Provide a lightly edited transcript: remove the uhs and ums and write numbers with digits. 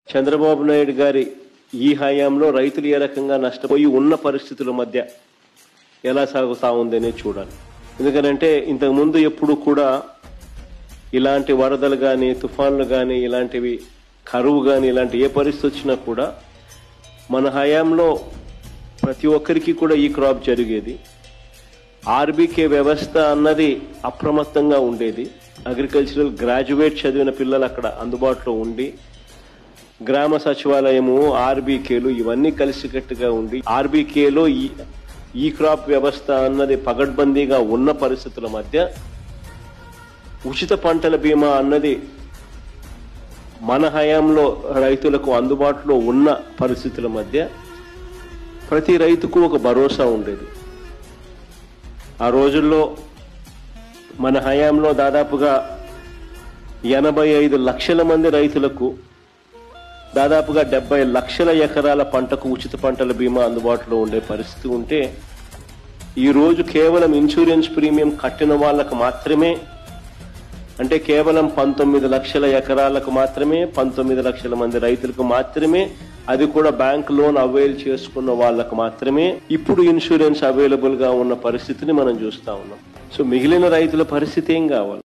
చంద్రబాబు నాయుడు గారి ఈ హయాంలో రైతులు ఏ రకంగా నష్టపోయి ఉన్న పరిస్థితుల మధ్య ఎలా సాగుతా ఉందనే చూడాలి. ఎందుకంటే ఇంతకుముందు ఎప్పుడు కూడా ఇలాంటి వరదలు కానీ తుఫాన్లు కానీ ఇలాంటివి కరువు కానీ ఇలాంటి ఏ పరిస్థితి వచ్చినా కూడా మన హయాంలో ప్రతి ఒక్కరికి కూడా ఈ క్రాప్ జరిగేది. ఆర్బీకే వ్యవస్థ అన్నది అప్రమత్తంగా ఉండేది. అగ్రికల్చరల్ గ్రాడ్యుయేట్ చదివిన పిల్లలు అక్కడ అందుబాటులో ఉండి గ్రామ సచివాలయము ఆర్బీకేలు ఇవన్నీ కలిసికట్టుగా ఉండి ఆర్బీకేలో ఈ క్రాప్ వ్యవస్థ అన్నది పగడ్బందీగా ఉన్న పరిస్థితుల మధ్య ఉచిత పంటల బీమా అన్నది మన హయాంలో రైతులకు అందుబాటులో ఉన్న పరిస్థితుల మధ్య ప్రతి రైతుకు ఒక భరోసా ఉండేది. ఆ రోజుల్లో మన హయాంలో దాదాపుగా 85 లక్షల మంది రైతులకు దాదాపుగా 70 లక్షల ఎకరాల పంటకు ఉచిత పంటల బీమా అందుబాటులో ఉండే పరిస్థితి ఉంటే ఈరోజు కేవలం ఇన్సూరెన్స్ ప్రీమియం కట్టిన వాళ్ళకు మాత్రమే, అంటే కేవలం 19 లక్షల ఎకరాలకు మాత్రమే, 19 లక్షల మంది రైతులకు మాత్రమే, అది కూడా బ్యాంక్ లోన్ అవైల్ చేసుకున్న వాళ్ళకు మాత్రమే ఇప్పుడు ఇన్సూరెన్స్ అవైలబుల్ గా ఉన్న పరిస్థితిని మనం చూస్తా ఉన్నాం. సో మిగిలిన రైతుల పరిస్థితి ఏం కావాలి?